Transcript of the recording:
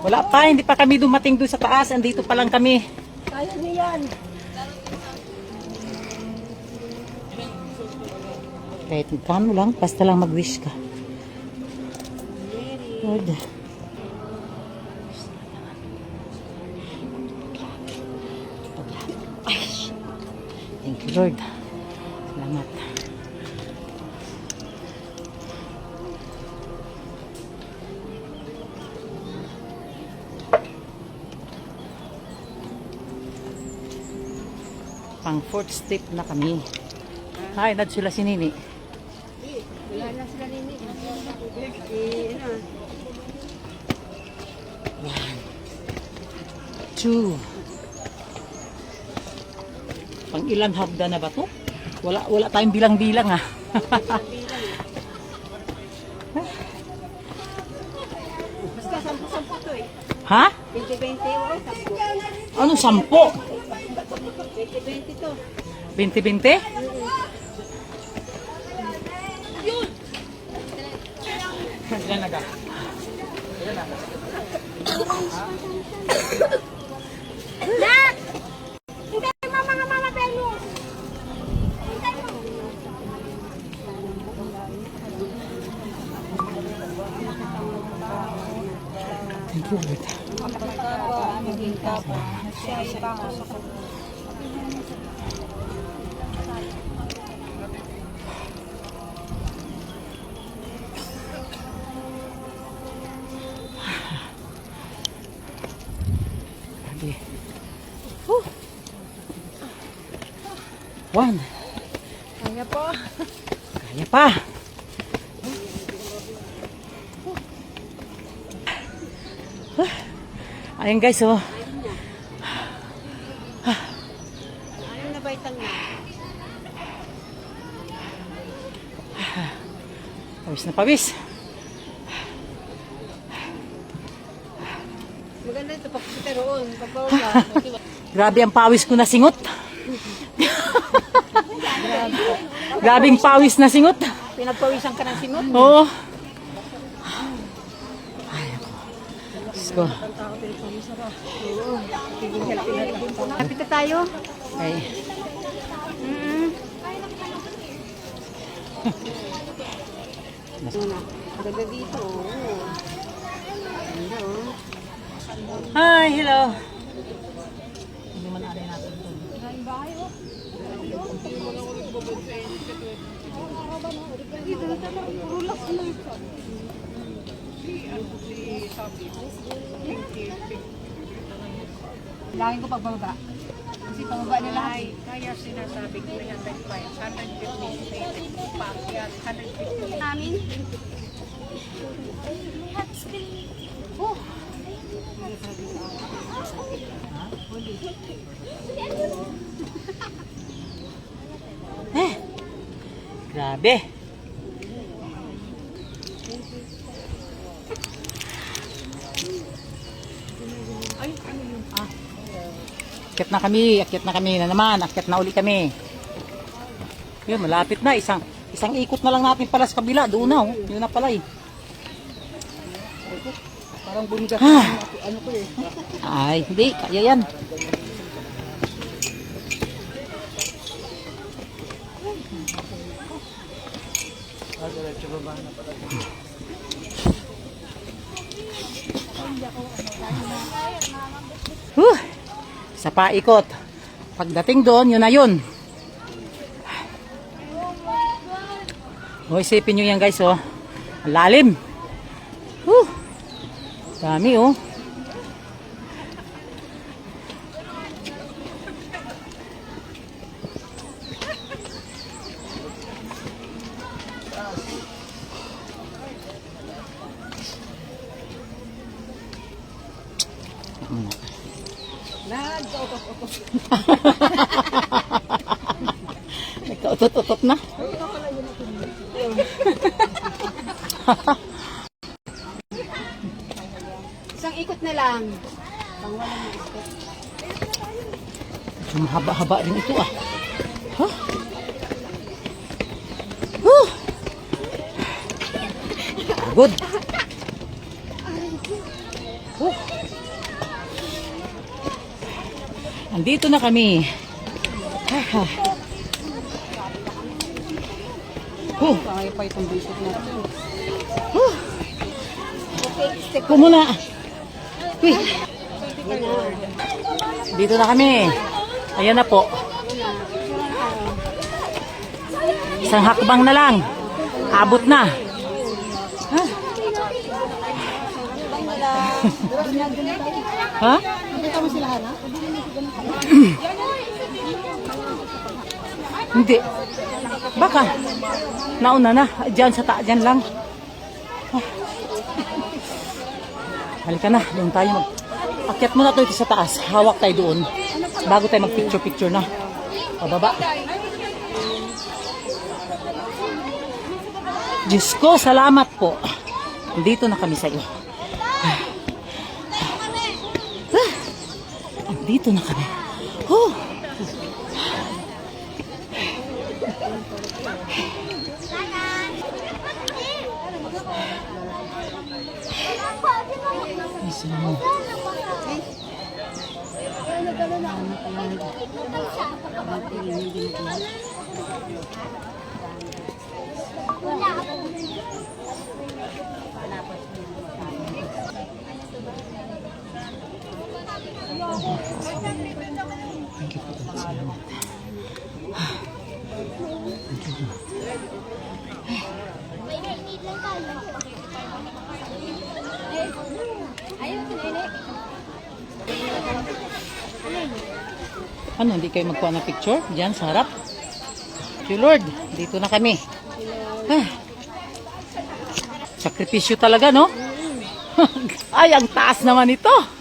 Wala pa, hindi pa kami dumating doon sa taas. Andito pa lang kami. Kaya niyan. Kahit kano lang, basta lang mag-wish ka. Lord. Thank you, Lord. Salamat. Pang fourth step na kami. Ay, nad sila si Nini. Wala na sila nini. One, two. Pang ilang hagda na ba to? Wala tayong bilang-bilang ah. Basta 10-10 to eh. Ha? 20-20 o 10. Ano, 10? 20-20 to. 20-20? Ilan na ka? Ilan na ka? Dad! Hintay mo mga mama Benyo! Hintay mo! Thank you, Lord. Grabe. Whew. One. Kaya po. Kaya pa. Ayun guys, oh. Ano na ba itang na? Pawis na pawis. Maganda ito pagkita roon. Pagbawa. Grabe ang pawis ko na singot. Grabing pawis na singot. Pinagpawisan ka ng sinot. Oo. Ay, ako. Diyos ko. Kapit na tayo. Ay. Ganda dito. Ganda oh. Hi, hello. Hindi man alay natin ito. Langin ko pagbaba. Kasi pababa nila. Kaya sinasabi ko 305, 150, paakyat, 150. Namin. Oh. Grabe. Akyat na kami na naman, akyat na uli kami. Yun, malapit na, isang ikot na lang natin pala sa kabila, doon na, oh. Yun na pala eh. Parang bunigas ano ko eh. Ay, hindi, kaya yan. Diretso baba na pala. Sa paikot. Pagdating doon, yun na yun. O, isipin nyo yan guys, oh. Ang lalim. Dami, oh. Nagkautot-utot na. Isang ikot na lang. Pangwalan ng ikot. Mahaba-haba rin ito ah. Huh? Good. Andito na kami. Kaya pa itong basic natin. Kumuna. Uy. Dito na kami. Ayan na po. Isang hakbang na lang. Abot na. Ha? Nakita mo sila, Hana? Hindi. Baka. Nauna na. Diyan sa diyan lang. Halika na. Doon tayo mag... Akyat muna tayo sa taas. Hawak tayo doon. Bago tayo mag-picture-picture na. Pababa. Diyos ko, salamat po. Dito na kami sa iyo. Dito na kami. Ano, hindi kayo magkuha ng picture? Diyan, sa harap. Thank you, Lord. Dito na kami. Sakripisyo talaga, no? Ay, ang taas naman ito.